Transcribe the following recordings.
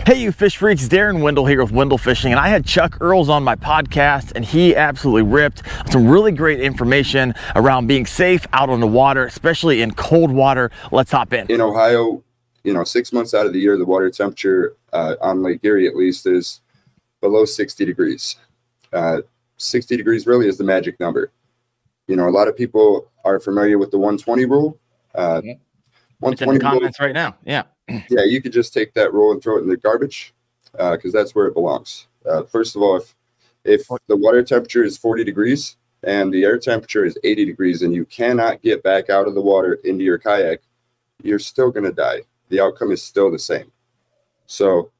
Hey, you fish freaks, Daren Wendell here with Wendell Fishing, and I had Chuck Earls on my podcast, and he absolutely ripped some really great information around being safe out on the water, especially in cold water. Let's hop in. In Ohio, 6 months out of the year, the water temperature on Lake Erie at least is below 60 degrees. 60 degrees really is the magic number. A lot of people are familiar with the 120 rule. It's in the comments right now. Yeah. Yeah, you could just take that roll and throw it in the garbage because that's where it belongs. First of all, if the water temperature is 40 degrees and the air temperature is 80 degrees and you cannot get back out of the water into your kayak, you're still going to die. The outcome is still the same. So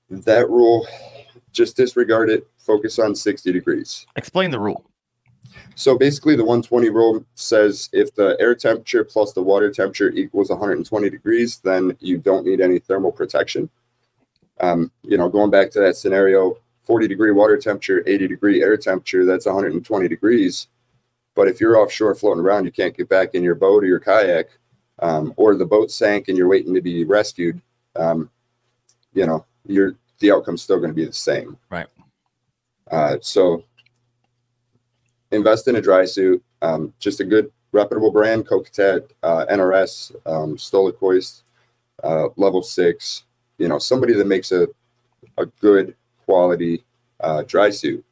that rule, just disregard it. Focus on 60 degrees. Explain the rule. So basically the 120 rule says if the air temperature plus the water temperature equals 120 degrees, then you don't need any thermal protection. Going back to that scenario, 40 degree water temperature, 80 degree air temperature, that's 120 degrees. But if you're offshore floating around, you can't get back in your boat or your kayak, or the boat sank and you're waiting to be rescued, the outcome's still going to be the same. Right. So invest in a dry suit, just a good reputable brand, Kokatat, NRS, Stolakoist, Level 6, somebody that makes a good quality dry suit.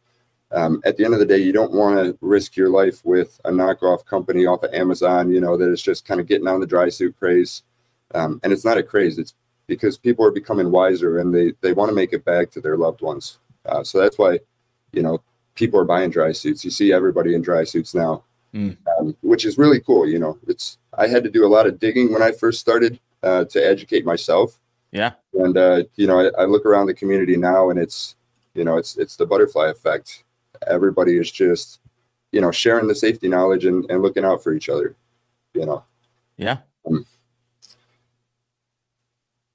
At the end of the day, you don't want to risk your life with a knockoff company off of Amazon, that is just kind of getting on the dry suit craze. And it's not a craze. It's because people are becoming wiser and they want to make it back to their loved ones. So that's why, people are buying dry suits. You see everybody in dry suits now, which is really cool. I had to do a lot of digging when I first started to educate myself. Yeah. And, I look around the community now and it's the butterfly effect. Everybody is just, sharing the safety knowledge and looking out for each other, Yeah.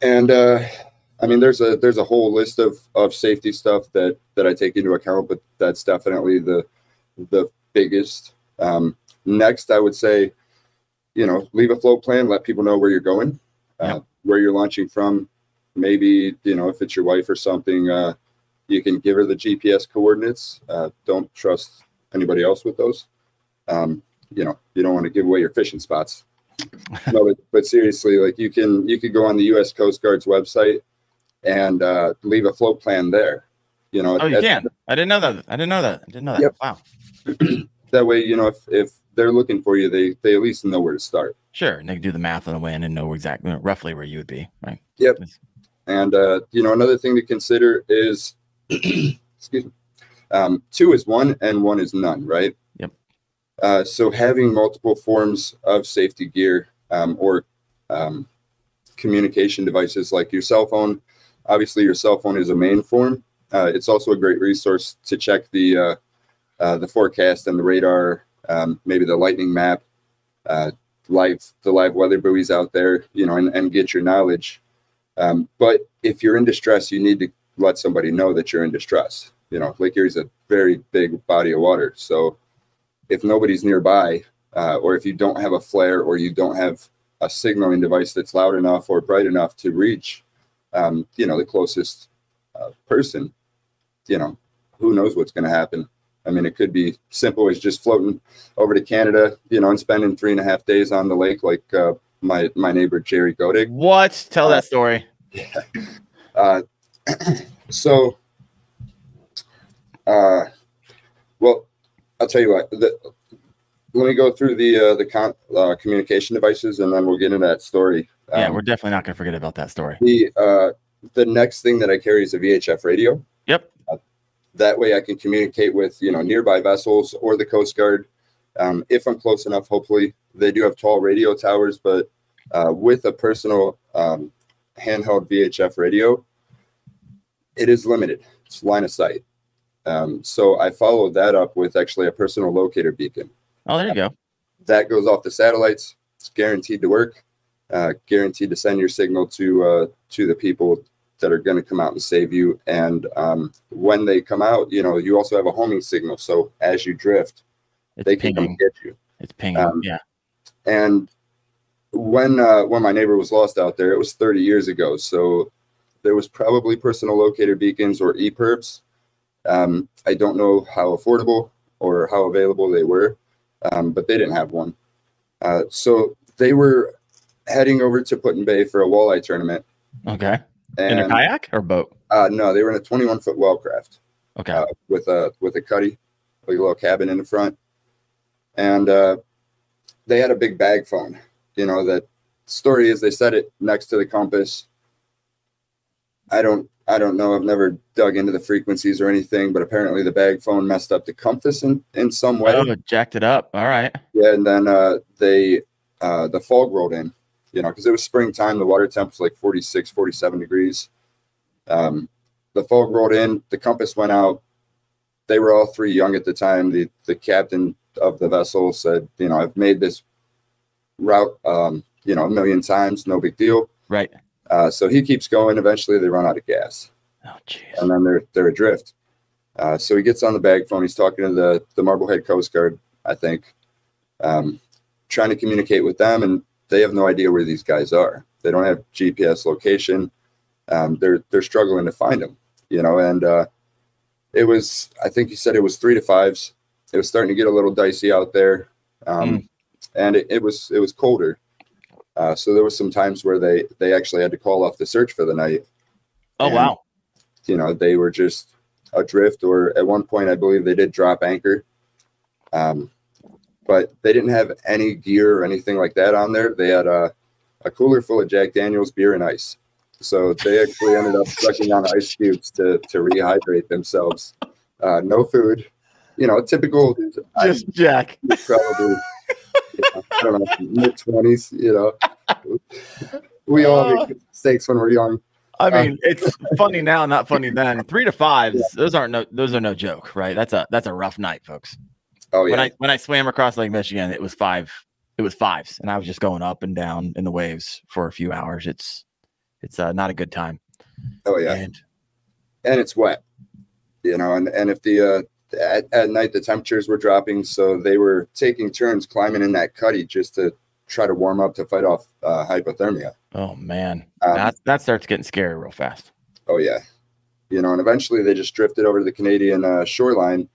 There's a whole list of safety stuff that I take into account, but that's definitely the biggest. Next, I would say, leave a float plan, let people know where you're going, where you're launching from. Maybe, if it's your wife or something, you can give her the GPS coordinates. Don't trust anybody else with those. You don't want to give away your fishing spots. No, but seriously, like you could go on the U.S. Coast Guard's website and leave a float plan there. You can. I didn't know that. Yep. Wow. That way, if they're looking for you, they at least know where to start. Sure, and they can do the math on the way in and know exactly, roughly where you would be, right? Yep. And another thing to consider is, excuse me, 2 is 1 and 1 is none, right? Yep. So having multiple forms of safety gear or communication devices like your cell phone. Obviously, your cell phone is a main form. It's also a great resource to check the forecast and the radar, maybe the lightning map, the live weather buoys out there, and get your knowledge. But if you're in distress, you need to let somebody know that you're in distress. Lake Erie is a very big body of water. So if nobody's nearby, or if you don't have a flare or you don't have a signaling device that's loud enough or bright enough to reach, the closest person, who knows what's going to happen. It could be simple as just floating over to Canada, and spending 3.5 days on the lake, like my neighbor Jerry Godig. What? Tell that story. Yeah. So, well, I'll tell you what. Let me go through the communication devices, and then we'll get into that story. Yeah, we're definitely not going to forget about that story. The next thing that I carry is a VHF radio. Yep. That way I can communicate with, nearby vessels or the Coast Guard. If I'm close enough, hopefully. They do have tall radio towers, but with a personal handheld VHF radio, it is limited. It's line of sight. So I followed that up with actually a personal locator beacon. Oh, there you go. That goes off the satellites. It's guaranteed to work. Guaranteed to send your signal to the people that are going to come out and save you. And when they come out, you also have a homing signal. So as you drift, they can come get you. It's pinging. Yeah. And when my neighbor was lost out there, it was 30 years ago. So there was probably personal locator beacons or EPIRBs. I don't know how affordable or how available they were, but they didn't have one. So they were heading over to Put-in-Bay for a walleye tournament. Okay. In a kayak or boat? No, they were in a 21-foot wellcraft. Okay. With a cuddy, like a little cabin in the front. And they had a big bag phone. You know, that story is they set it next to the compass. I don't know. I've never dug into the frequencies or anything, but apparently the bag phone messed up the compass in some way. Oh, jacked it up. All right. Yeah, and then the fog rolled in, you know, because it was springtime. The water temp was like 46, 47 degrees. The fog rolled in. The compass went out. They were all three young at the time. The captain of the vessel said, you know, I've made this route, you know, a million times. No big deal. Right. So he keeps going. Eventually, they run out of gas. Oh, jeez. And then they're adrift. So he gets on the bag phone. He's talking to the Marblehead Coast Guard, I think, trying to communicate with them, and they have no idea where these guys are. They don't have GPS location. They're struggling to find them, you know. And it was, I think he said it was 3 to 5s. It was starting to get a little dicey out there, and it was colder. So there was some times where they actually had to call off the search for the night. Oh, and, wow. You know, they were just adrift, or at one point, I believe they did drop anchor. But they didn't have any gear or anything like that on there. They had a cooler full of Jack Daniels beer and ice. So they actually ended up sucking on ice cubes to rehydrate themselves. No food, you know, typical. Just Jack. Probably, you know, I don't know, mid-20s, you know. We all make mistakes when we're young. I mean, it's funny now, not funny then. 3 to 5s, yeah. Those are no joke, right? That's a rough night, folks. Oh yeah. When I swam across Lake Michigan, it was 5s, and I was just going up and down in the waves for a few hours. It's not a good time. Oh yeah. And it's wet, you know, and if the at night the temperatures were dropping, so they were taking turns climbing in that cuddy just to try to warm up to fight off hypothermia. Oh man, that starts getting scary real fast. Oh yeah, you know, and eventually they just drifted over to the Canadian shoreline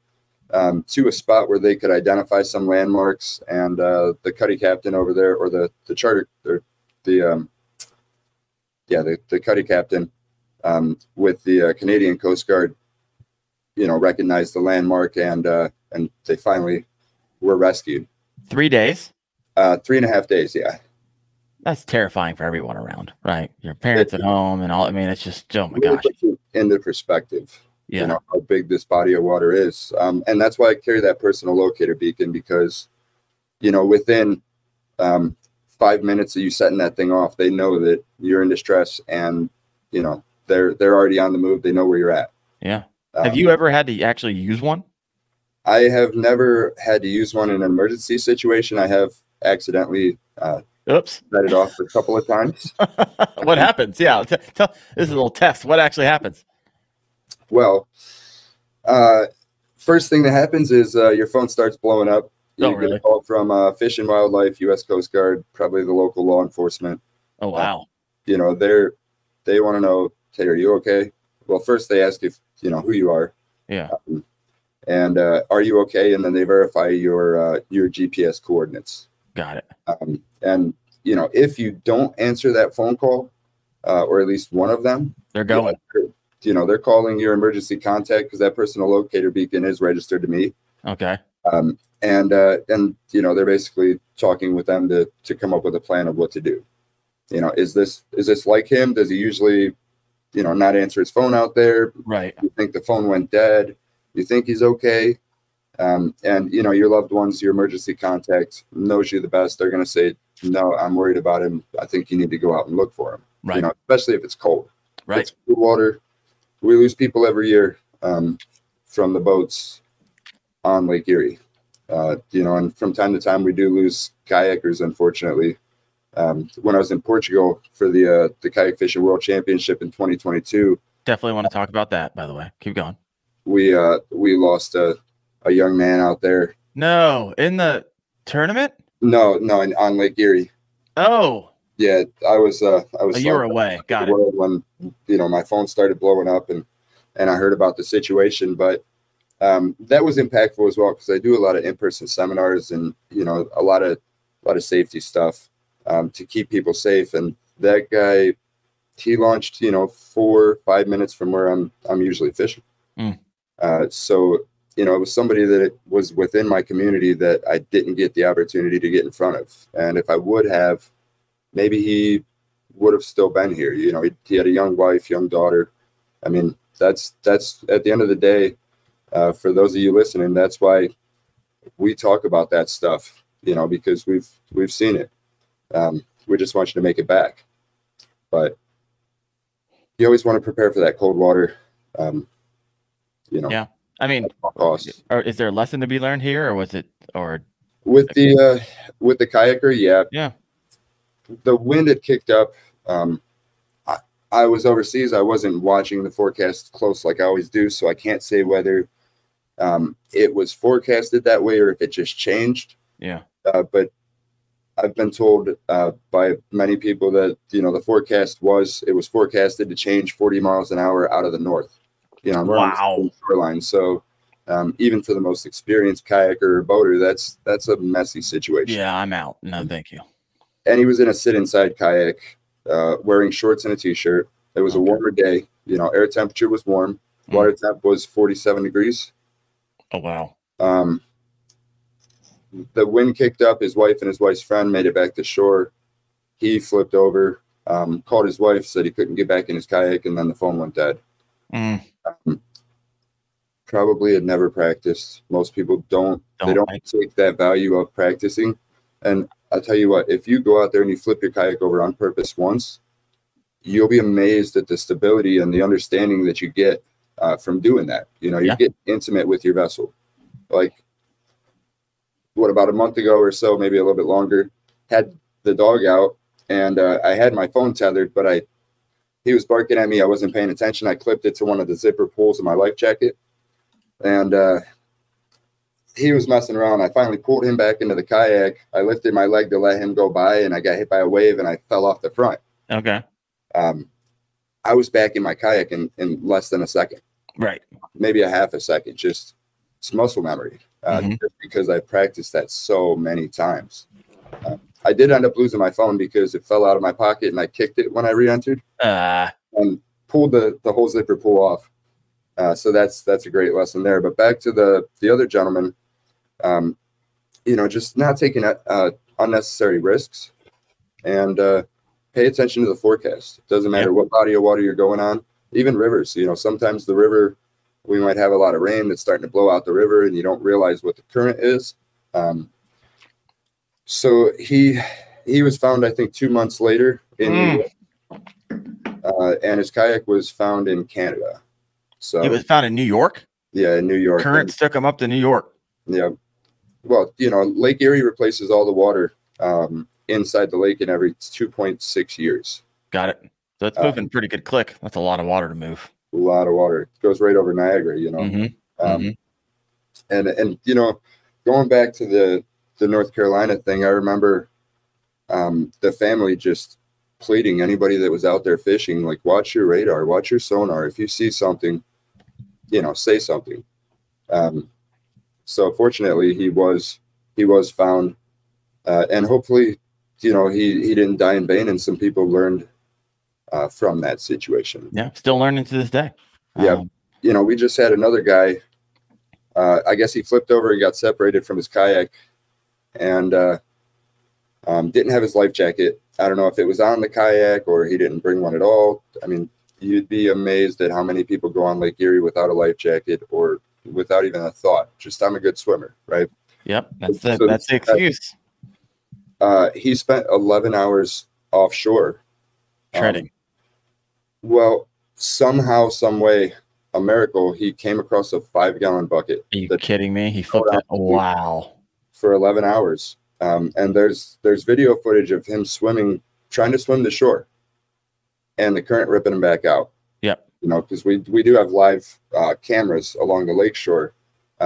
to a spot where they could identify some landmarks, and the cuddy captain over there, or the charter, or the cuddy captain with the Canadian Coast Guard, you know, recognized the landmark, and they finally were rescued. 3 days? 3.5 days, yeah. That's terrifying for everyone around, right? Your parents at home and all. I mean, it's just, oh my gosh. Into perspective, yeah. You know, how big this body of water is. And that's why I carry that personal locator beacon, because, you know, within 5 minutes of you setting that thing off, they know that you're in distress, and, you know, they're already on the move. They know where you're at. Yeah. Have you ever had to actually use one? I have never had to use one in an emergency situation. I have accidentally oops, set it off a couple of times. What happens? Yeah, this is a little test. What actually happens? Well, first thing that happens is your phone starts blowing up. You get a call from Fish and Wildlife, U.S. Coast Guard, probably the local law enforcement. Oh wow! You know, they want to know, hey, are you okay? Well, first they ask if you know who you are. Yeah. And are you okay? And then they verify your GPS coordinates. Got it. And you know, if you don't answer that phone call, or at least one of them, they're going. You know, they're calling your emergency contact, because that personal locator beacon is registered to me. Okay. And you know, they're basically talking with them to come up with a plan of what to do. You know, is this like him? Does he usually, you know, not answer his phone out there? Right. You think the phone went dead? You think he's okay? And you know, your loved ones, your emergency contact knows you the best. They're going to say, no, I'm worried about him. I think you need to go out and look for him. Right. You know, especially if it's cold. Right. If it's cool water. We lose people every year from the boats on Lake Erie. You know, and from time to time we do lose kayakers, unfortunately. When I was in Portugal for the Kayak Fishing World Championship in 2022. Definitely want to talk about that, by the way. Keep going. We lost a young man out there. No, in the tournament? No, on Lake Erie. Oh. Yeah, I was Oh, you were away. Got it. When, you know, my phone started blowing up and I heard about the situation, but that was impactful as well, because I do a lot of in-person seminars and, you know, a lot of safety stuff to keep people safe. And that guy, he launched, you know, 4 or 5 minutes from where I'm usually fishing. So, you know, it was somebody that was within my community that I didn't get the opportunity to get in front of. And if I would have, maybe he would have still been here. You know, he had a young wife, young daughter. I mean, that's at the end of the day, for those of you listening, that's why we talk about that stuff, you know, because we've seen it. We just want you to make it back. But you always want to prepare for that cold water, you know. Yeah. I mean, or is there a lesson to be learned here, or was it, or with the kayaker? Yeah. Yeah. The wind had kicked up. I was overseas. I wasn't watching the forecast close like I always do, so I can't say whether it was forecasted that way or if it just changed. Yeah. But I've been told by many people that, you know, the forecast was forecasted to change 40 miles an hour out of the north. You know, we're on the shoreline, so even for the most experienced kayaker or boater, that's a messy situation. Yeah, I'm out. No, thank you. And he was in a sit-inside kayak, wearing shorts and a t-shirt. It was a warmer day. You know, air temperature was warm. Water temp was 47 degrees. Oh, wow. The wind kicked up. His wife and his wife's friend made it back to shore. He flipped over, called his wife, said he couldn't get back in his kayak, and then the phone went dead. Probably had never practiced. Most people don't take that value of practicing. And I'll tell you what, if you go out there and you flip your kayak over on purpose once, you'll be amazed at the stability and the understanding that you get from doing that. You know, you get intimate with your vessel. Like, what, about a month ago or so, maybe a little bit longer, had the dog out, and I had my phone tethered, but he was barking at me. I wasn't paying attention. I clipped it to one of the zipper pulls of my life jacket, and he was messing around. I finally pulled him back into the kayak. I lifted my leg to let him go by, and I got hit by a wave, and I fell off the front. Okay. I was back in my kayak in less than a second. Right. Maybe a half a second. Just, it's muscle memory. Just because I practiced that so many times. I did end up losing my phone because it fell out of my pocket, and I kicked it when I re-entered and pulled the whole zipper pull off. So that's a great lesson there. But back to the other gentleman, you know, just not taking unnecessary risks, and pay attention to the forecast. It doesn't matter what body of water you're going on, even rivers. You know, sometimes the river, we might have a lot of rain that's starting to blow out the river, and you don't realize what the current is. So he was found, I think, 2 months later in New York, and his kayak was found in Canada. So it was found in New York? Yeah, in New York. Currents took him up to New York. Yeah. Well, you know, Lake Erie replaces all the water inside the lake in every 2.6 years. Got it. So it's moving pretty good click. That's a lot of water to move. A lot of water. It goes right over Niagara, you know. And you know, going back to the North Carolina thing, I remember the family just pleading anybody that was out there fishing, like, watch your radar, watch your sonar. If you see something, you know, say something. So fortunately he was found, and hopefully, you know, he didn't die in vain, and some people learned from that situation. Yeah, still learning to this day. Yeah. You know, we just had another guy, I guess he flipped over, he got separated from his kayak, and didn't have his life jacket. I don't know if it was on the kayak or he didn't bring one at all. I mean, you'd be amazed at how many people go on Lake Erie without a life jacket or without even a thought. Just, I'm a good swimmer, right? Yep, that's the excuse. He spent 11 hours offshore treading. Well, somehow, some way, a miracle, he came across a 5-gallon bucket. Are you kidding me? He flipped it. Wow. For 11 hours. And there's video footage of him trying to swim to shore, and the current ripping him back out. Yep. You know, because we do have live cameras along the lakeshore.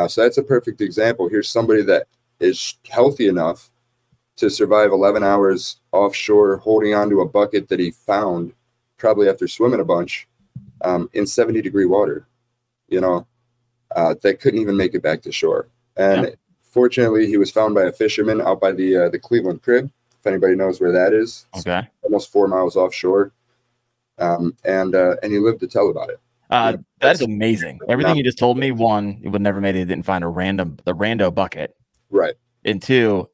So that's a perfect example. Here's somebody that is healthy enough to survive 11 hours offshore, holding onto a bucket that he found probably after swimming a bunch in 70-degree water, you know, that couldn't even make it back to shore. And fortunately, he was found by a fisherman out by the Cleveland Crib, if anybody knows where that is. Okay. It's almost 4 miles offshore. And he lived to tell about it. That's amazing. Everything you just told me, one, it would never made it, didn't find the rando bucket. Right. And two,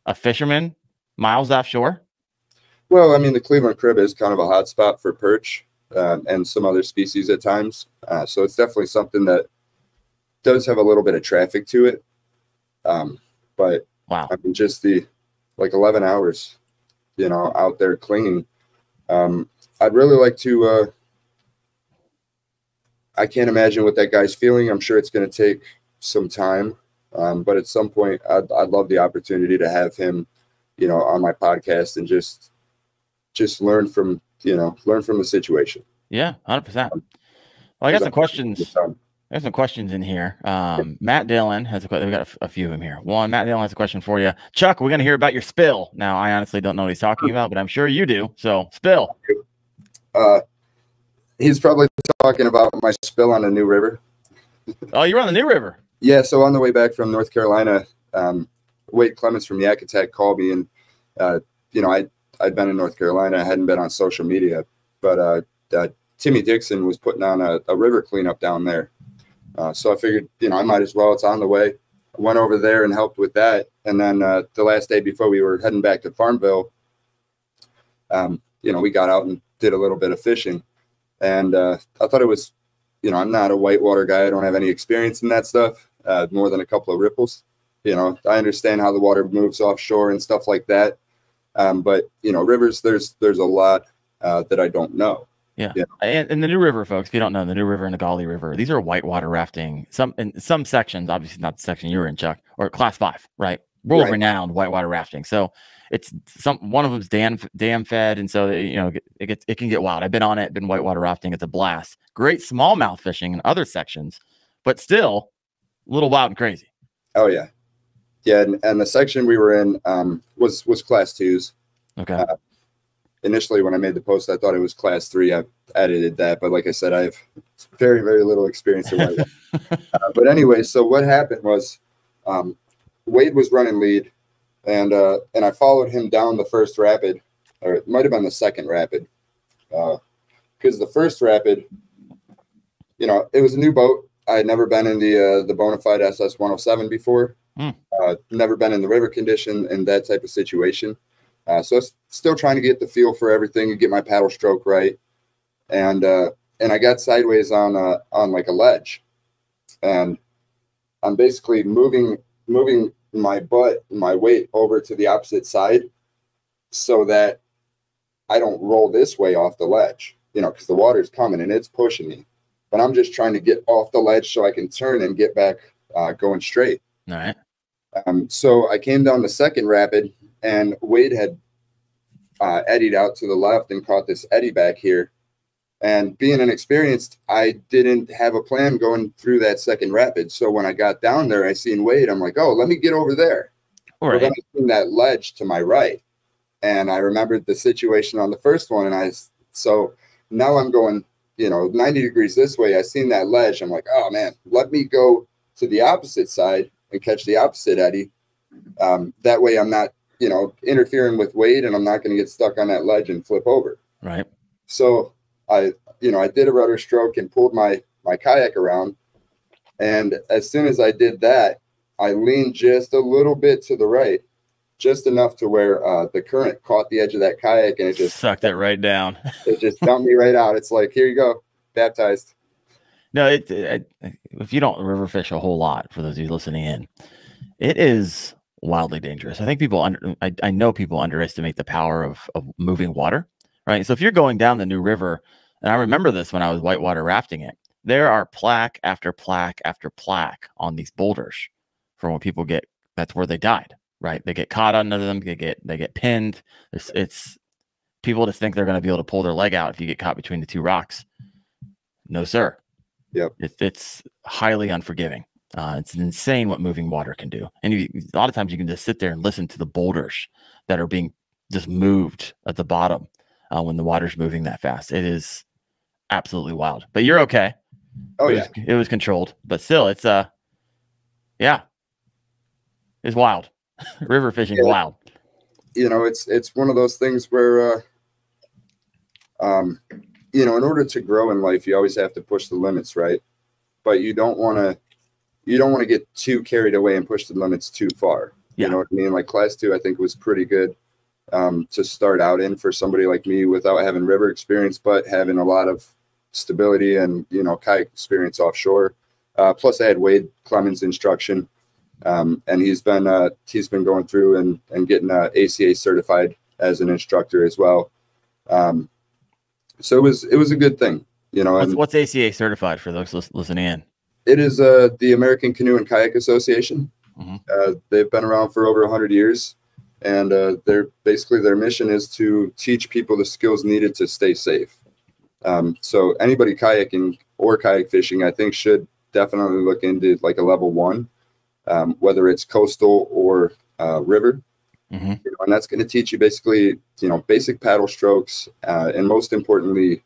a fisherman miles offshore. Well, I mean, the Cleveland Crib is kind of a hot spot for perch and some other species at times. So it's definitely something that does have a little bit of traffic to it. But wow, I mean, just the 11 hours, you know, out there clinging. I'd really like to, I can't imagine what that guy's feeling. I'm sure it's going to take some time. But at some point, I'd love the opportunity to have him, you know, on my podcast and just learn from the situation. Yeah, 100%. Well, I got some questions. There's some questions in here. Matt Dillon has a question. We've got a few of them here. One, Matt Dillon has a question for you. Chuck, we're going to hear about your spill. Now, I honestly don't know what he's talking about, but I'm sure you do. So, spill. He's probably talking about my spill on the New River. Oh, you're on the New River. Yeah, so on the way back from North Carolina, Wade Clements from Yak Attack called me, and you know, I'd been in North Carolina. I hadn't been on social media, but Timmy Dixon was putting on a river cleanup down there. So I figured, you know, I might as well. It's on the way. I went over there and helped with that. And then the last day before we were heading back to Farmville, you know, we got out and did a little bit of fishing. And I thought it was, you know, I'm not a whitewater guy. I don't have any experience in that stuff, more than a couple of ripples. You know, I understand how the water moves offshore and stuff like that. But, you know, rivers, there's a lot that I don't know. Yeah. And the New River, folks, if you don't know, the New River and the Gauley River, these are whitewater rafting. In some sections, obviously not the section you were in, Chuck, or class 5, right? World renowned whitewater rafting. So it's one of them's dam fed, and so you know it can get wild. I've been on it, been whitewater rafting. It's a blast. Great smallmouth fishing in other sections, but still a little wild and crazy. Oh yeah, yeah. And the section we were in was class 2s. Okay. Initially, when I made the post, I thought it was class 3. I edited that, but like I said, I have very, very little experience in whitewater. But anyway, so what happened was Wade was running lead, and I followed him down the first rapid, or it might have been the second rapid, because the first rapid, you know, it was a new boat. I had never been in the Bonafide SS 107 before. Never been in the river condition in that type of situation. So still trying to get the feel for everything and get my paddle stroke right. And I got sideways on like a ledge, and I'm basically moving my my weight over to the opposite side so that I don't roll this way off the ledge, you know, because the water's coming and it's pushing me, but I'm just trying to get off the ledge so I can turn and get back going straight. All right. So I came down the second rapid, and Wade had eddied out to the left and caught this eddy back here. And being inexperienced, I didn't have a plan going through that second rapid. So when I got down there, I seen Wade. I'm like, oh, let me get over there. All right. Then I seen that ledge to my right, and I remembered the situation on the first one. And so now I'm going, you know, 90 degrees this way. I seen that ledge. I'm like, oh man, let me go to the opposite side and catch the opposite eddy. That way I'm not, you know, interfering with Wade, and I'm not going to get stuck on that ledge and flip over. Right. So I did a rudder stroke and pulled my kayak around. And as soon as I did that, I leaned just a little bit to the right, just enough to where the current caught the edge of that kayak, and it just sucked it right down. It just dumped me right out. It's like, here you go, baptized. No, if you don't river fish a whole lot, for those of you listening in, it is wildly dangerous. I think I know people underestimate the power of moving water, right? So if you're going down the New River, and I remember this when I was whitewater rafting it, there are plaque after plaque after plaque on these boulders for when people that's where they died, right? They get caught under them, they get pinned. It's people just think they're going to be able to pull their leg out if you get caught between the two rocks. No, sir. Yep. It's highly unforgiving. It's insane what moving water can do. And a lot of times you can just sit there and listen to the boulders that are being just moved at the bottom when the water's moving that fast. It is absolutely wild. But you're okay. Oh yeah, it was controlled, but still, it's yeah, it's wild. River fishing is wild. You know, it's one of those things where you know, in order to grow in life, you always have to push the limits, right? But you don't want to get too carried away and push the limits too far. Yeah. You know what I mean? Like class 2, I think was pretty good to start out in for somebody like me without having river experience, but having a lot of stability and, you know, kayak experience offshore. Plus I had Wade Clemens instruction. And he's been going through and getting ACA certified as an instructor as well. So it was a good thing, you know. What's ACA certified for those listening in? It is the American Canoe and Kayak Association. Mm-hmm. They've been around for over 100 years, and their mission is to teach people the skills needed to stay safe. So anybody kayaking or kayak fishing, I think, should definitely look into like a level 1, whether it's coastal or river. Mm-hmm. You know, and that's going to teach you basically, you know, basic paddle strokes, and most importantly,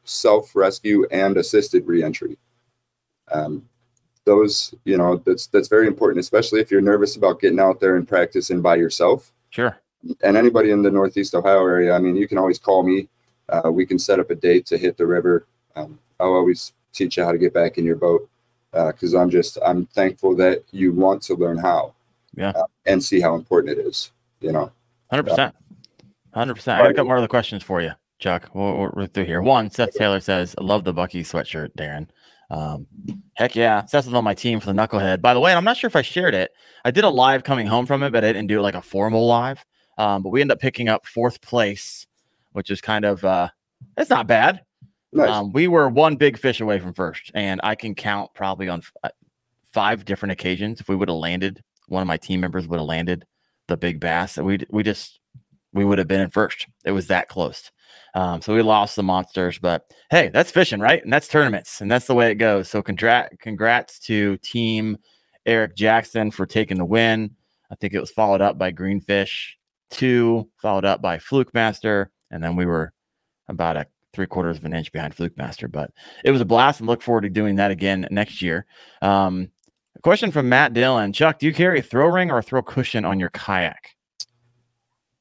self-rescue and assisted reentry. Those, you know, that's very important, especially if you're nervous about getting out there and practicing by yourself. Sure. And anybody in the Northeast Ohio area, I mean, you can always call me. We can set up a date to hit the river. I'll always teach you how to get back in your boat, because I'm thankful that you want to learn how. Yeah. And see how important it is, you know. 100%. 100%. I got a couple more other questions for you, Chuck. We're through here. One, Seth Taylor says, I love the Bucky sweatshirt, Daren. Heck yeah. Seth's on my team for the Knucklehead. By the way, I'm not sure if I shared it. I did a live coming home from it, but I didn't do like a formal live. But we ended up picking up 4th place, which is kind of, it's not bad. Nice. We were one big fish away from first, and I can count probably on 5 different occasions. If we would have landed, one of my team members would have landed the big bass, and we would have been in first. It was that close. So we lost the monsters, but hey, that's fishing, right? And that's tournaments, and that's the way it goes. So congrats to Team Eric Jackson for taking the win. I think it was followed up by Greenfish 2, followed up by Fluke Master, and then we were about a 3/4 of an inch behind Fluke Master. But it was a blast, and look forward to doing that again next year. A question from Matt Dillon. Chuck, do you carry a throw ring or a throw cushion on your kayak?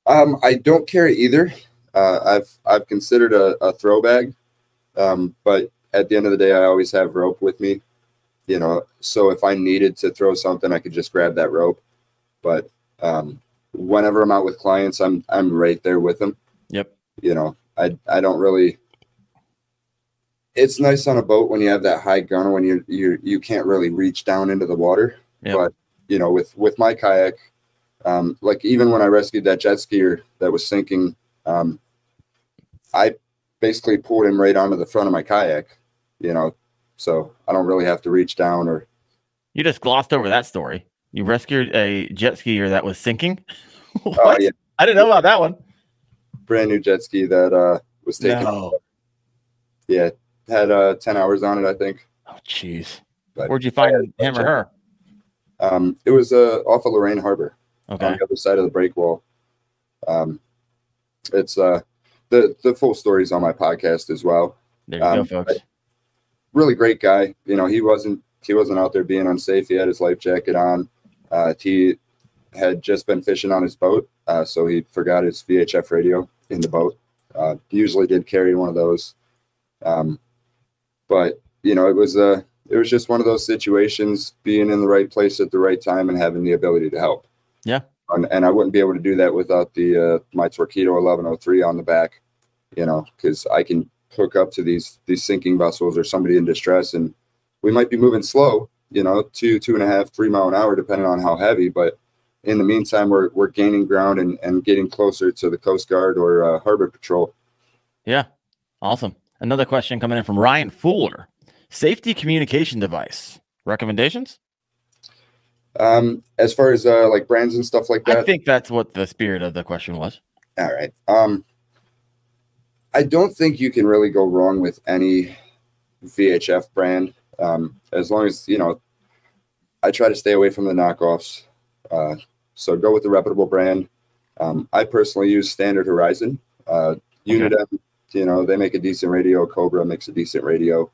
I don't carry either. I've considered a throw bag, but at the end of the day, I always have rope with me, you know, so if I needed to throw something, I could just grab that rope. But whenever I'm out with clients, I'm right there with them. Yep. You know, I don't really. It's nice on a boat when you have that high gunner when you can't really reach down into the water. Yep. But you know, with my kayak, like even when I rescued that jet skier that was sinking, I basically pulled him right onto the front of my kayak, you know, so I don't really have to reach down. Or you just glossed over that story. You rescued a jet skier that was sinking. Oh yeah, I didn't know about that one. Brand new jet ski that was taken. No. Yeah, had 10 hours on it, I think. Oh jeez. Where'd you find him or her? It was off of Lorraine Harbor. Okay. On the other side of the break wall. It's the full story's on my podcast as well. There you go, folks. Really great guy. You know, he wasn't out there being unsafe. He had his life jacket on. He had just been fishing on his boat, so he forgot his VHF radio in the boat. He usually did carry one of those. But you know, it was just one of those situations, being in the right place at the right time and having the ability to help. Yeah. And I wouldn't be able to do that without the my Torpedo 1103 on the back, you know, because I can hook up to these sinking vessels or somebody in distress, and we might be moving slow, you know, 2.5, 3 mile an hour, depending on how heavy. But in the meantime, we're gaining ground and getting closer to the Coast Guard or Harbor Patrol. Yeah. Awesome. Another question coming in from Ryan Fuller. Safety communication device recommendations? As far as like brands and stuff like that, I think that's what the spirit of the question was. All right. I don't think you can really go wrong with any VHF brand, as long as, you know, I try to stay away from the knockoffs. So go with the reputable brand. I personally use Standard Horizon. Unidem, they make a decent radio. Cobra makes a decent radio.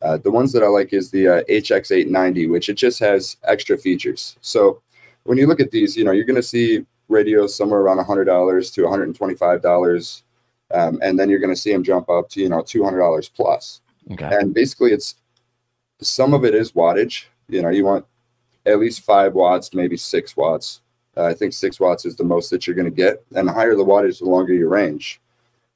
The ones that I like is the HX890, which it just has extra features. So when you look at these, you're going to see radios somewhere around $100 to $125. And then you're going to see them jump up to, $200 plus. Okay. And basically some of it is wattage. You want at least 5 watts, maybe 6 watts. I think 6 watts is the most that you're going to get. And the higher the wattage, the longer your range.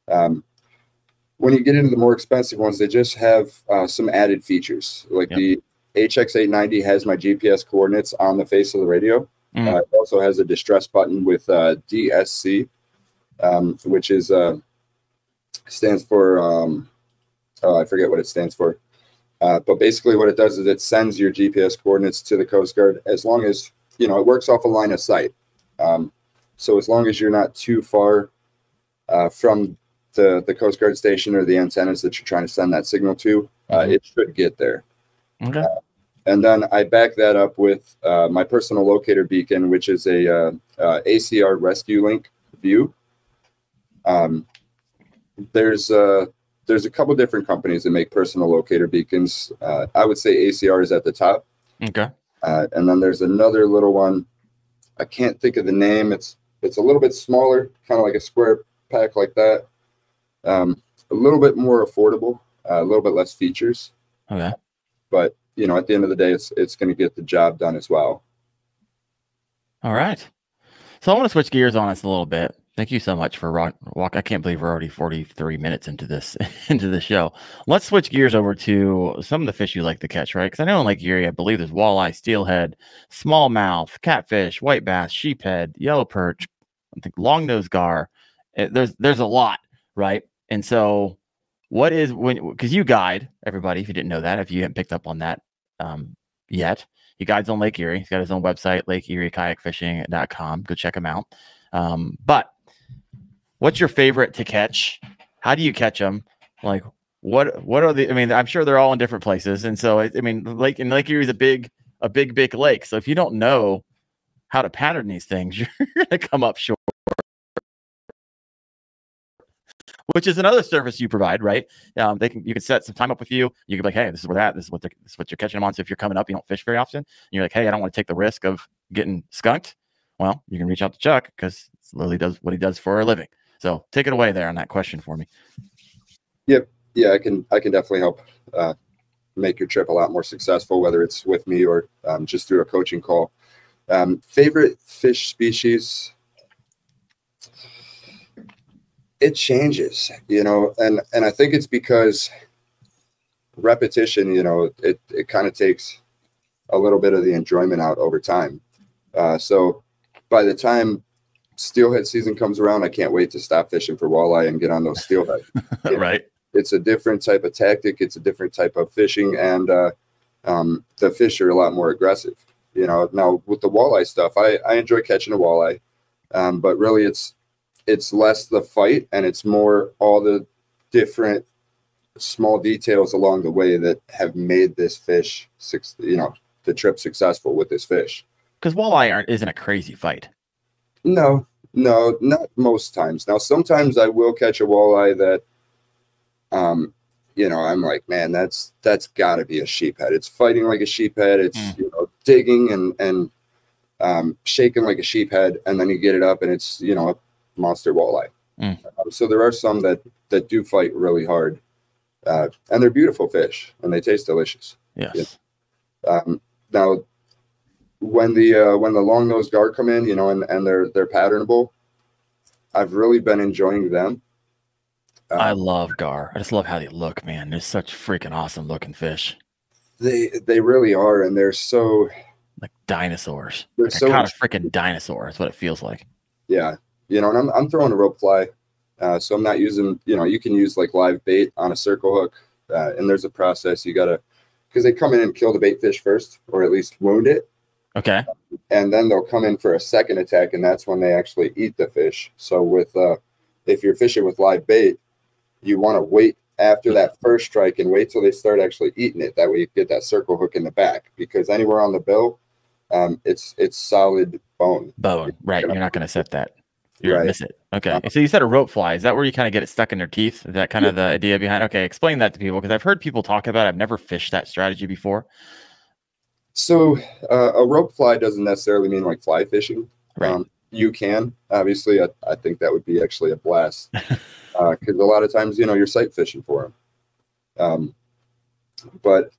When you get into the more expensive ones, they just have some added features. Like the HX890 has my GPS coordinates on the face of the radio. It also has a distress button with DSC, which is stands for, I forget what it stands for. But basically what it does is it sends your GPS coordinates to the Coast Guard as long as, it works off a line of sight. So as long as you're not too far from the Coast Guard station or the antennas that you're trying to send that signal to, it should get there. Okay. And then I back that up with my personal locator beacon, which is a ACR Rescue Link View. There's a couple different companies that make personal locator beacons. I would say ACR is at the top. Okay. And then there's another little one. I can't think of the name. It's a little bit smaller, kind of like a square pack like that. A little bit more affordable, a little bit less features. Okay. But, at the end of the day, it's going to get the job done as well. All right. So I want to switch gears on us a little bit. Thank you so much for walk. I can't believe we're already 43 minutes into this show. Let's switch gears over to some of the fish you like to catch, right? Because I know in Lake Erie, I believe there's walleye, steelhead, smallmouth, catfish, white bass, sheephead, yellow perch, I think long-nosed gar. There's a lot, right? And so what is because you guide everybody, if you didn't know that, if you haven't picked up on that yet, he guides on Lake Erie. He's got his own website, LakeErieKayakFishing.com. Go check him out. But what's your favorite to catch? How do you catch them? Like, what are the? I mean, I'm sure they're all in different places, and so Lake Erie is a big lake. So if you don't know how to pattern these things, you're gonna come up short. Which is another service you provide, right? You can set some time up with you. You can be like, hey, this is where this is what you're catching them on. So if you're coming up, you don't fish very often. And you're like, hey, I don't want to take the risk of getting skunked. Well, you can reach out to Chuck because Lily does what he does for a living. So take it away there on that question for me. Yep. Yeah, I can definitely help make your trip a lot more successful, whether it's with me or just through a coaching call. Favorite fish species? It changes, and I think it's because repetition, it kind of takes a little bit of the enjoyment out over time. So by the time steelhead season comes around, I can't wait to stop fishing for walleye and get on those steelhead. Right. It's a different type of tactic. It's a different type of fishing, and the fish are a lot more aggressive. Now with the walleye stuff, I enjoy catching a walleye, but really it's less the fight and it's more all the different small details along the way that have made this fish, the trip successful with this fish. Because walleye isn't a crazy fight. No, not most times. Now, sometimes I will catch a walleye that, I'm like, man, that's got to be a sheephead. It's fighting like a sheephead. It's digging and shaking like a sheephead, and then you get it up and it's a monster walleye. So there are some that do fight really hard, and they're beautiful fish and they taste delicious. Yes. Now, when the long-nosed gar come in, and they're patternable, I've really been enjoying them. I love gar. I just love how they look, man. They're such freaking awesome looking fish. They really are, and they're so like dinosaurs. They're so kind of freaking dinosaur. That's what it feels like. Yeah, and I'm throwing a rope fly, so I'm not using. You can use like live bait on a circle hook, and there's a process you gotta, because they come in and kill the bait fish first, or at least wound it. Okay. And then they'll come in for a second attack, and that's when they actually eat the fish. So if you're fishing with live bait, you want to wait after that first strike and wait till they start actually eating it. That way you get that circle hook in the back, because anywhere on the bill, It's solid bone. Right. You're not going to set that. You're Right. gonna miss it. Okay. So you said a rope fly. Is that where you kind of get it stuck in their teeth? Is that kind of the idea behind? Okay. Explain that to people, because I've heard people talk about it. I've never fished that strategy before. So a rope fly doesn't necessarily mean like fly fishing. Right. You can, obviously, I think that would be actually a blast, because a lot of times, you're sight fishing for them. But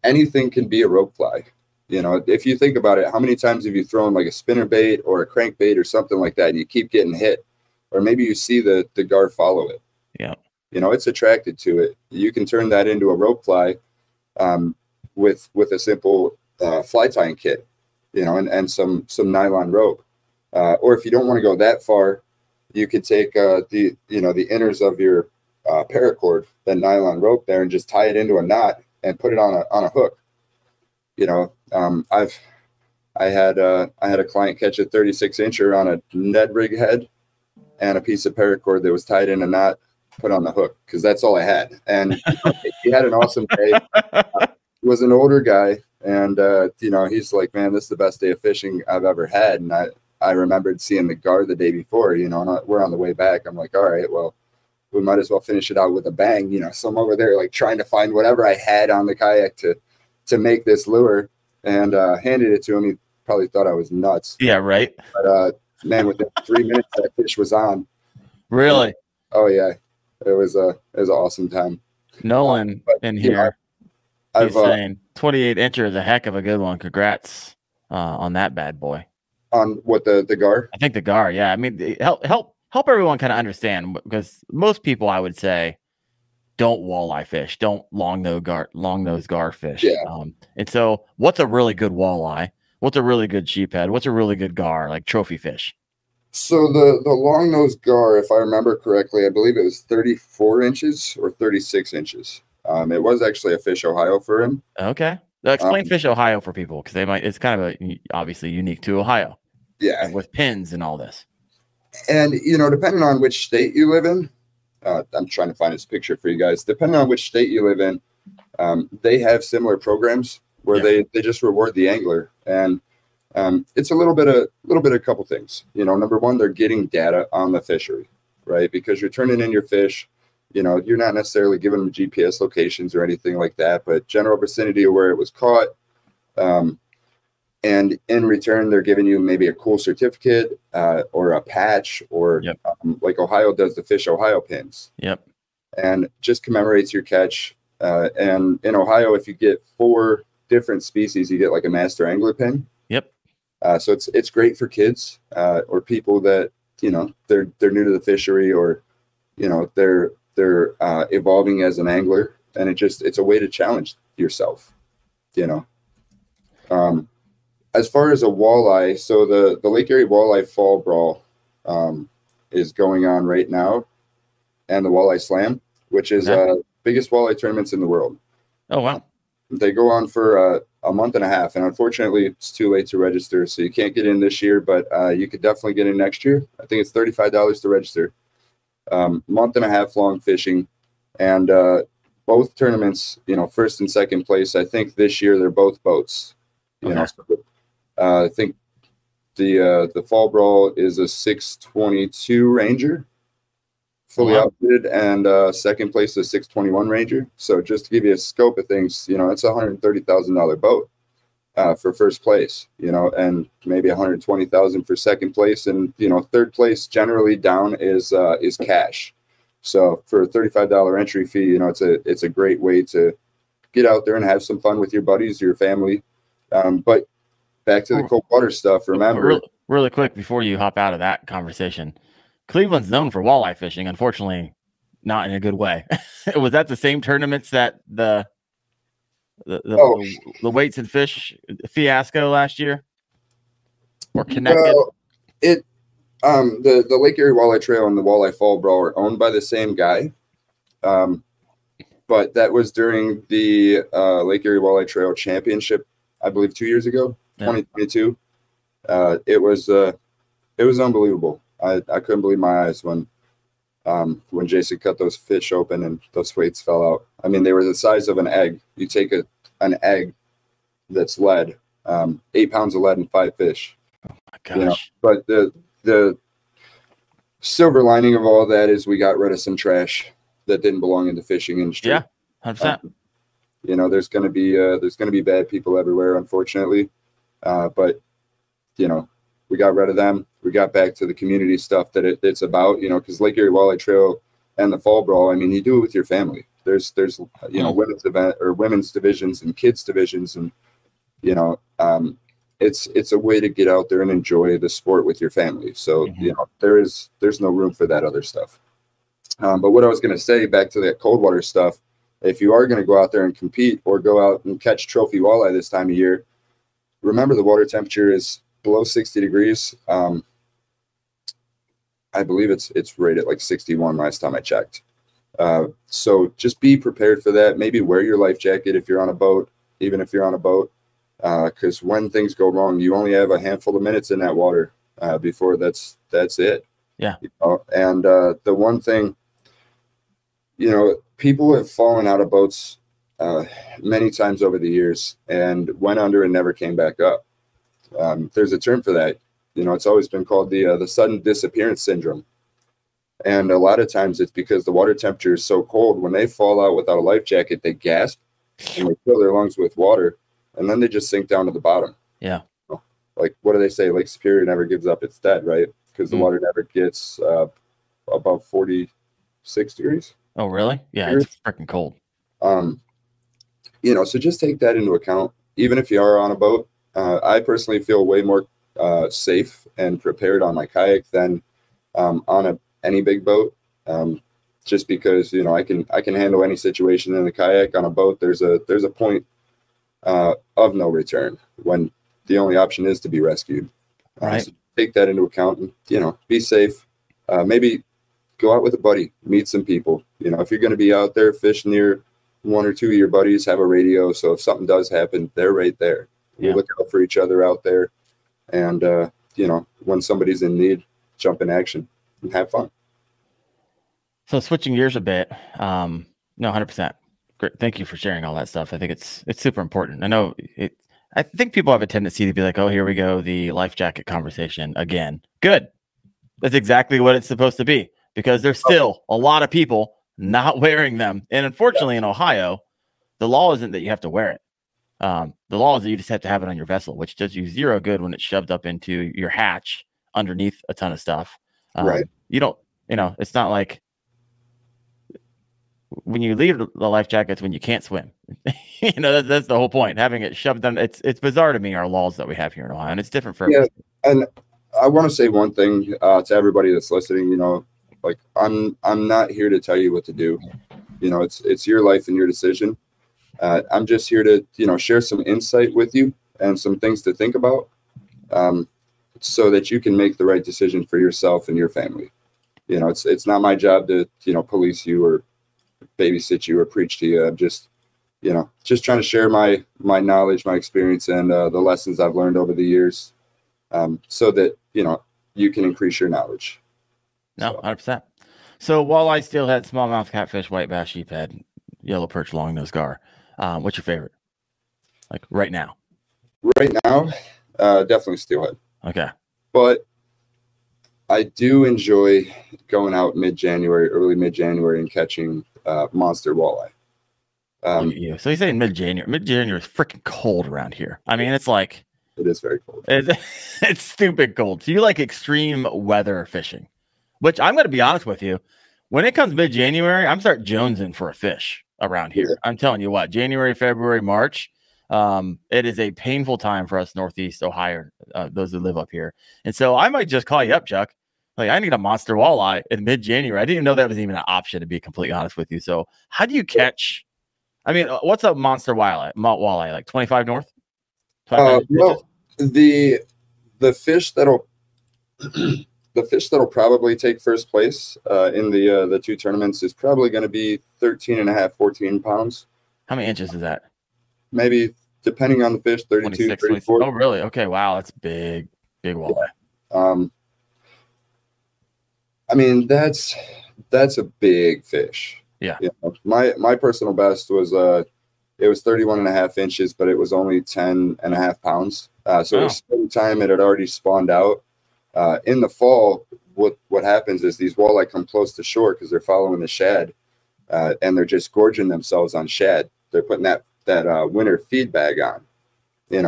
anything can be a rope fly. If you think about it, how many times have you thrown like a spinner bait or a crankbait or something like that, and you keep getting hit, or maybe you see the gar follow it. Yeah. It's attracted to it. You can turn that into a rope fly with a simple fly tying kit, and some nylon rope. Or if you don't want to go that far, you could take the inners of your paracord, that nylon rope there, and just tie it into a knot and put it on a hook. I had a client catch a 36-incher on a Ned rig head and a piece of paracord that was tied in a knot, put on the hook, because that's all I had. And he had an awesome day. He was an older guy, and he's like, man, this is the best day of fishing I've ever had. And I remembered seeing the gar the day before, and we're on the way back. I'm like, all right, well, we might as well finish it out with a bang. So I'm over there like trying to find whatever I had on the kayak to make this lure, and handed it to him. He probably thought I was nuts. Yeah, right. But man, within 3 minutes, that fish was on. Really? Oh yeah, it was an awesome time. Nolan in here. He's saying 28-incher is a heck of a good one. Congrats on that bad boy. On what, the gar? I think the gar. Yeah, I mean, help everyone kind of understand, because most people, I would say, don't walleye fish, don't long nose gar fish. Yeah. And so, what's a really good walleye? What's a really good sheephead? What's a really good gar, like trophy fish? So the long nose gar, if I remember correctly, I believe it was 34 inches or 36 inches. It was actually a Fish Ohio for him. Okay. Explain Fish Ohio for people, because it's kind of obviously unique to Ohio. Yeah. With pins and all this. And, depending on which state you live in, I'm trying to find this picture for you guys. Depending on which state you live in, they have similar programs where they just reward the angler. And it's a little bit of a couple things. Number one, they're getting data on the fishery, right? Because you're turning in your fish. You're not necessarily giving them GPS locations or anything like that, but general vicinity of where it was caught. And in return, they're giving you maybe a cool certificate or a patch, or like Ohio does the Fish Ohio pins. Yep. And just commemorates your catch. And in Ohio, if you get 4 different species, you get like a master angler pin. Yep. So it's great for kids or people that, they're new to the fishery, or, they're evolving as an angler, and it's a way to challenge yourself, As far as a walleye, so the Lake Erie Walleye Fall Brawl is going on right now, and the Walleye Slam, which is biggest walleye tournaments in the world. Oh, wow. They go on for a month and a half, and unfortunately, it's too late to register, so you can't get in this year, but you could definitely get in next year. I think it's $35 to register. Month and a half long fishing, and both tournaments, first and second place. I think this year they're both boats. I think the Fall Brawl is a 622 Ranger, fully outfitted, and second place is a 621 Ranger. So just to give you a scope of things, it's a $130,000 boat for first place, and maybe $120,000 for second place, and third place generally down is cash. So for a $35 entry fee, it's a great way to get out there and have some fun with your buddies, your family. But back to the cold water stuff. Remember, really quick before you hop out of that conversation, Cleveland's known for walleye fishing. Unfortunately, not in a good way. Was that the same tournaments that the weights and fish fiasco last year, or connected? Well, the Lake Erie Walleye Trail and the Walleye Fall Brawl are owned by the same guy. But that was during the Lake Erie Walleye Trail Championship, I believe 2 years ago, 2022. It was unbelievable. I couldn't believe my eyes when Jason cut those fish open and those weights fell out. I mean, they were the size of an egg. You take an egg that's lead 8 pounds of lead and 5 fish. Oh my gosh. But the silver lining of all that is we got rid of some trash that didn't belong in the fishing industry. Yeah, 100%. There's going to be bad people everywhere, unfortunately. But we got rid of them. We got back to the community stuff that it's about, because Lake Erie Walleye Trail and the Fall Brawl, I mean, you do it with your family. There's women's event or women's divisions and kids divisions, and it's a way to get out there and enjoy the sport with your family. So there's no room for that other stuff. But what I was going to say, back to that cold water stuff, if you are going to go out there and compete or go out and catch trophy walleye this time of year, remember the water temperature is below 60 degrees. I believe it's right at like 61 last time I checked. So just be prepared for that. Maybe wear your life jacket if you're on a boat, even if you're on a boat, because when things go wrong, you only have a handful of minutes in that water before that's it. Yeah. And the one thing, people have fallen out of boats many times over the years and went under and never came back up. There's a term for that. It's always been called the sudden disappearance syndrome. And a lot of times it's because the water temperature is so cold. When they fall out without a life jacket, they gasp and they fill their lungs with water, and then they just sink down to the bottom. Yeah. Like, what do they say? Lake Superior never gives up its dead, right? Because the water never gets above 46 degrees. Oh, really? Yeah, it's freaking cold. So just take that into account. Even if you are on a boat, I personally feel way more safe and prepared on my kayak than on any big boat. Just because I can handle any situation in the kayak. On a boat, there's a point of no return when the only option is to be rescued. Right. So take that into account and be safe. Maybe go out with a buddy, meet some people. If you're going to be out there, fish near one or two of your buddies, have a radio, so if something does happen, they're right there. We look out for each other out there, and when somebody's in need, jump in action and have fun. So switching gears a bit, no, 100%. Great. Thank you for sharing all that stuff. I think it's super important. I think people have a tendency to be like, oh, here we go, the life jacket conversation again. Good. That's exactly what it's supposed to be, because there's still a lot of people not wearing them. And unfortunately, in Ohio, the law isn't that you have to wear it. The law is that you just have to have it on your vessel, which does you zero good when it's shoved up into your hatch underneath a ton of stuff. Right. You don't, it's not like when you leave the life jackets when you can't swim. That's the whole point. Having it shoved on, it's bizarre to me, our laws that we have here in Ohio, and it's different for everybody. And I want to say one thing to everybody that's listening. Like I'm not here to tell you what to do. It's your life and your decision. I'm just here to share some insight with you and some things to think about, so that you can make the right decision for yourself and your family. It's not my job to police you or babysit you or preach to you. I'm just trying to share my knowledge, my experience, and the lessons I've learned over the years, so that you can increase your knowledge. No, 100%. So walleye, steelhead, smallmouth, catfish, white bass, sheephead, yellow perch, longnose gar. What's your favorite? Like right now? Right now, definitely steelhead. Okay. But I do enjoy going out mid-January, early mid-January, and catching monster walleye. So you say mid-January. Mid-January is freaking cold around here. I mean, it's like... It is very cold. It's stupid cold. So you like extreme weather fishing, which I'm going to be honest with you. When it comes mid-January, I'm start jonesing for a fish around here. Yeah. I'm telling you what, January, February, March, it is a painful time for us Northeast Ohio, those who live up here. And so I might just call you up, Chuck. Like, I need a monster walleye in mid-January. I didn't even know that was even an option, to be completely honest with you. So how do you catch? I mean, what's a monster walleye? Like 25 north? 25 no, the fish that'll probably take first place in the two tournaments is probably going to be 13.5, 14 pounds. How many inches is that? Maybe, depending on the fish, 32, 34. Oh, really? Okay, wow, that's big walleye. Yeah. I mean, that's a big fish. Yeah. My personal best was it was 31.5 inches, but it was only 10.5 pounds. So it was spring time. It had already spawned out. In the fall, what happens is these walleye come close to shore because they're following the shad, and they're just gorging themselves on shad. They're putting that winter feed bag on,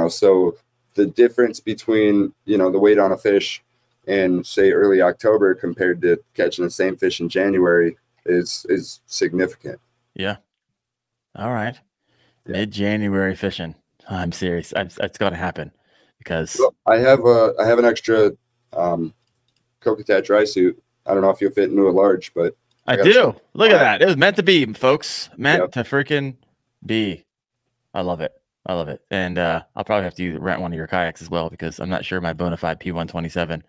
so the difference between, the weight on a fish in, say, early October compared to catching the same fish in January is significant. Yeah. All right. Yeah. Mid-January fishing. I'm serious. It's going to happen because I have an extra Coquetat dry suit. I don't know if you'll fit into a large, but I do. Look at that. It was meant to be, folks. Meant to freaking be. I love it. I love it. And I'll probably have to rent one of your kayaks as well, because I'm not sure my bona fide P127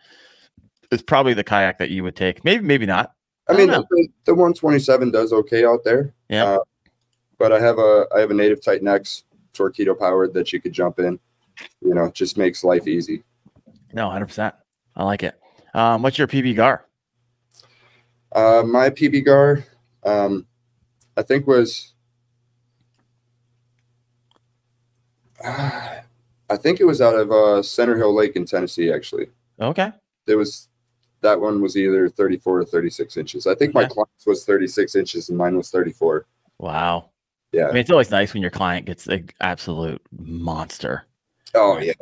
is probably the kayak that you would take. Maybe not. I mean, the 127 does okay out there. Yeah. But I have a Native Titan X torpedo powered that you could jump in. It just makes life easy. No, 100%. I like it. What's your PB GAR? My PB GAR, I think was, I think it was out of Center Hill Lake in Tennessee, actually. Okay. That one was either 34 or 36 inches. I think my client's was 36 inches and mine was 34. Wow. Yeah. I mean, it's always nice when your client gets an absolute monster. Oh yeah.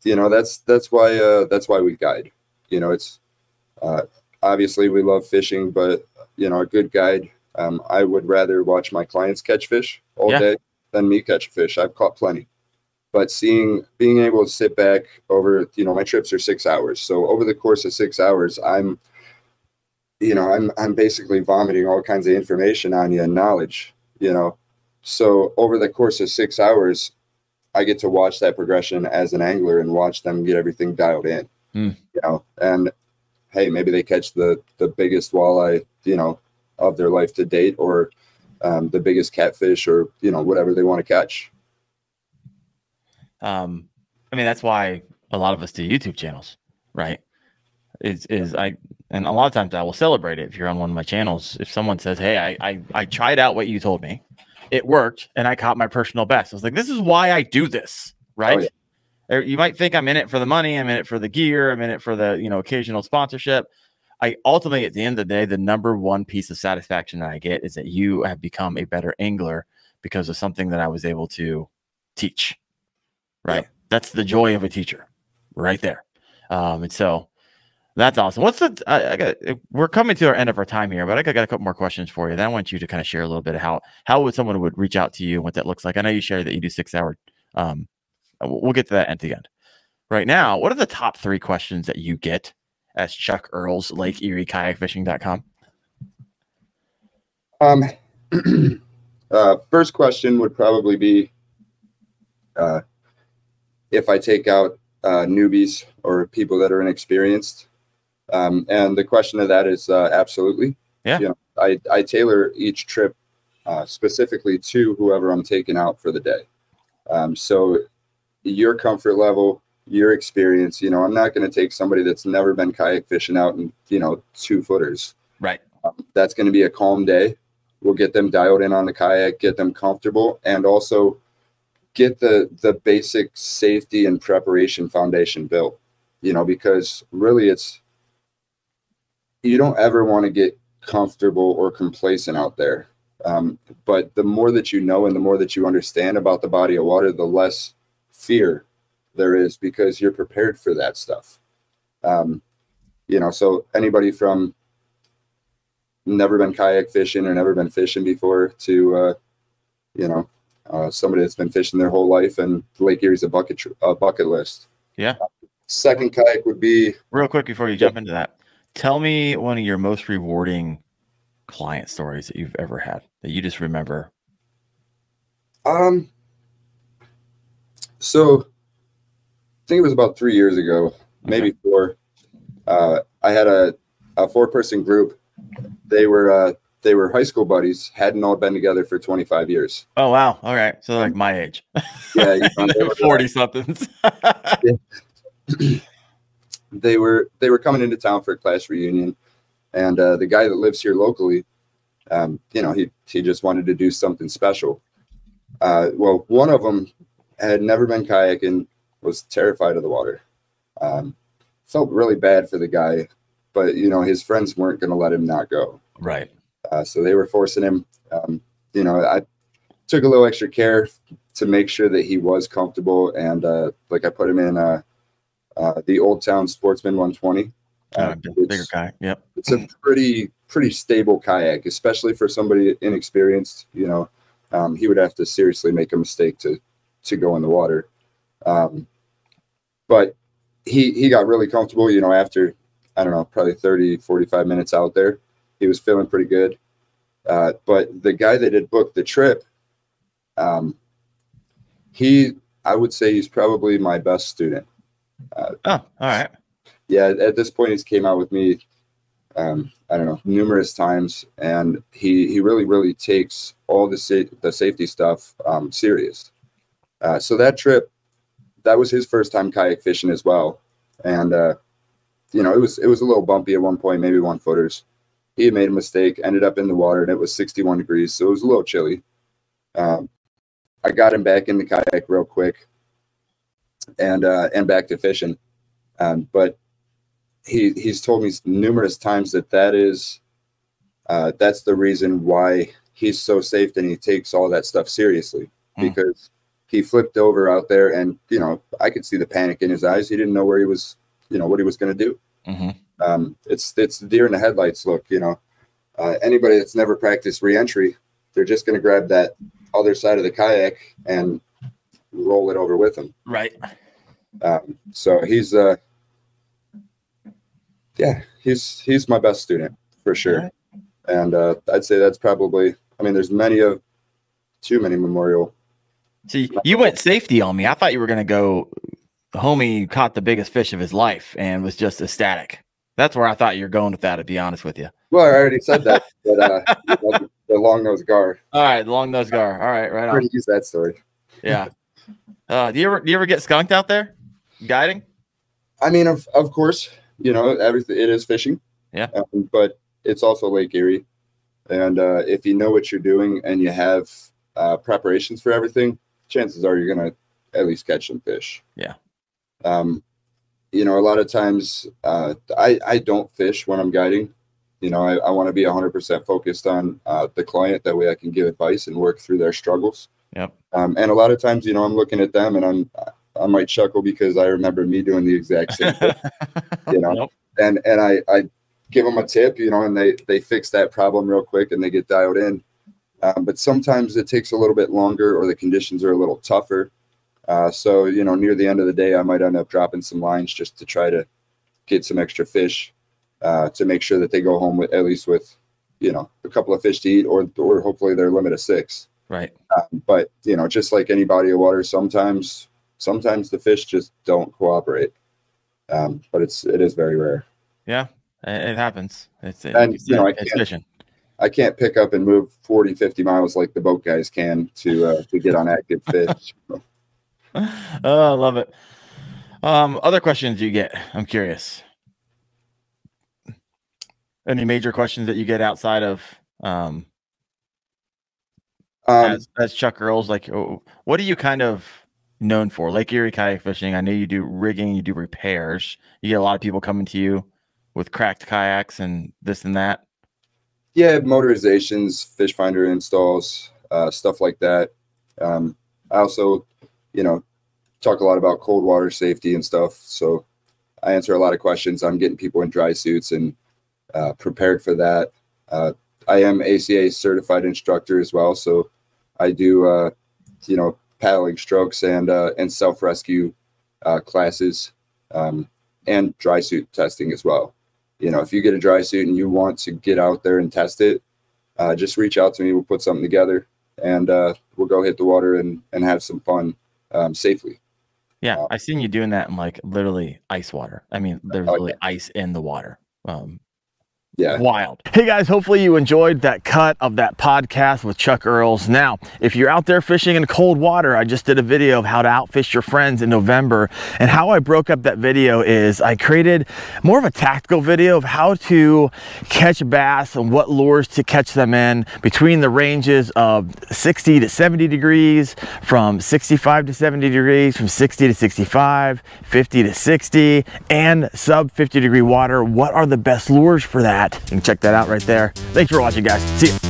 That's why we guide. It's obviously we love fishing, but a good guide. I would rather watch my clients catch fish all day than me catch a fish. I've caught plenty. But being able to sit back over, my trips are 6 hours. So over the course of 6 hours, I'm basically vomiting all kinds of information on you and knowledge, So over the course of 6 hours, I get to watch that progression as an angler and watch them get everything dialed in, and hey, maybe they catch the biggest walleye, of their life to date, or the biggest catfish, or, whatever they want to catch. I mean, that's why a lot of us do YouTube channels, right? And a lot of times I will celebrate it if you're on one of my channels. If someone says, hey, I tried out what you told me, it worked, and I caught my personal best. I was like, this is why I do this, right? Oh, yeah. You might think I'm in it for the money, I'm in it for the gear, I'm in it for the, occasional sponsorship. I ultimately, at the end of the day, the number one piece of satisfaction that I get is that you have become a better angler because of something that I was able to teach. Right. Yeah. That's the joy of a teacher right there. And so that's awesome. We're coming to our end of our time here, but I got a couple more questions for you. Then I want you to kind of share a little bit of how would someone would reach out to you and what that looks like. I know you shared that you do 6 hour. We'll get to that at the end. Right now, what are the top 3 questions that you get as Chuck Earls, Lake Erie kayakfishing.com? First question would probably be, if I take out newbies or people that are inexperienced. And the question of that is absolutely. Yeah. I tailor each trip specifically to whoever I'm taking out for the day. So your comfort level, your experience, I'm not going to take somebody that's never been kayak fishing out in, 2 footers. Right. That's going to be a calm day. We'll get them dialed in on the kayak, get them comfortable, and also get the basic safety and preparation foundation built, because really you don't ever want to get comfortable or complacent out there. But the more that you know and the more that you understand about the body of water, the less fear there is, because you're prepared for that stuff. So anybody from never been kayak fishing or never been fishing before to, somebody that's been fishing their whole life, and Lake Erie's a bucket list. Yeah. Second kayak would be, real quick before you jump into that, tell me one of your most rewarding client stories that you've ever had that you just remember. So I think it was about 3 years ago, maybe 4. I had a 4-person group. They were high school buddies, hadn't all been together for 25 years. Oh, wow. All right. So they're like my age. Yeah. They were 40-somethings. They were coming into town for a class reunion. And the guy that lives here locally, he just wanted to do something special. Well, one of them had never been kayaking, was terrified of the water. Felt really bad for the guy, but his friends weren't going to let him not go. Right. So they were forcing him. I took a little extra care to make sure that he was comfortable, and I put him in the Old Town Sportsman 120. Bigger kayak. Yep. It's a pretty stable kayak, especially for somebody inexperienced. He would have to seriously make a mistake to go in the water. But he got really comfortable, after, I don't know, probably 30, 45 minutes out there. He was feeling pretty good. But the guy that had booked the trip, I would say he's probably my best student. All right. Yeah, at this point, he's came out with me, I don't know, numerous times, and he really, really takes all the safety stuff serious. So that trip, that was his first time kayak fishing as well, and it was a little bumpy at one point, maybe 1 footers. He had made a mistake, ended up in the water, and it was 61 degrees, so it was a little chilly. I got him back in the kayak real quick, and back to fishing. But he's told me numerous times that's the reason why he's so safe and he takes all that stuff seriously, because he flipped over out there and, I could see the panic in his eyes. He didn't know where he was, what he was going to do. Mm-hmm. It's the deer in the headlights look, anybody that's never practiced reentry, they're just going to grab that other side of the kayak and roll it over with him. Right. So he's my best student for sure. Right. And I'd say that's probably, there's too many memorial. See, you went safety on me. I thought you were going to go, homie caught the biggest fish of his life and was just ecstatic. That's where I thought you were going with that, to be honest with you. Well, I already said that, but the long-nosed gar. All right, the long-nosed gar. All right, right on. I'm going to use that story. Yeah. Do you ever get skunked out there guiding? Of course, everything, it is fishing. Yeah. But it's also Lake Erie. And if you know what you're doing and you have preparations for everything, chances are you're going to at least catch some fish. Yeah. A lot of times I don't fish when I'm guiding. I want to be 100% focused on the client. That way I can give advice and work through their struggles. Yep. And a lot of times, I'm looking at them and I might chuckle because I remember me doing the exact same thing, Nope. and I give them a tip, and they fix that problem real quick and they get dialed in. But sometimes it takes a little bit longer or the conditions are a little tougher. So, near the end of the day, I might end up dropping some lines just to try to get some extra fish to make sure that they go home with at least with, a couple of fish to eat or hopefully their limit of 6. Right. But, just like any body of water, sometimes the fish just don't cooperate. But it is very rare. Yeah, it happens. It's fishing. I can't pick up and move 40, 50 miles like the boat guys can to get on active fish. Oh, I love it. Other questions you get? I'm curious. Any major questions that you get outside of as Chuck Earls? Like, what are you kind of known for? Lake Erie kayak fishing. I know you do rigging, you do repairs. You get a lot of people coming to you with cracked kayaks and this and that. Yeah, motorizations, fish finder installs, stuff like that. I also, talk a lot about cold water safety and stuff. So I answer a lot of questions. I'm getting people in dry suits and prepared for that. I am ACA certified instructor as well. So I do, paddling strokes and self-rescue classes and dry suit testing as well. If you get a dry suit and you want to get out there and test it, just reach out to me. We'll put something together and we'll go hit the water and have some fun safely. Yeah, I've seen you doing that in like literally ice water. There's literally ice in the water. Yeah. Wild. Hey guys, hopefully you enjoyed that cut of that podcast with Chuck Earls. Now, if you're out there fishing in cold water, I just did a video of how to outfish your friends in November. And how I broke up that video is I created more of a tactical video of how to catch bass and what lures to catch them in between the ranges of 60 to 70 degrees, from 65 to 70 degrees, from 60 to 65, 50 to 60, and sub 50 degree water. What are the best lures for that? You can check that out right there. Thanks for watching, guys. See ya.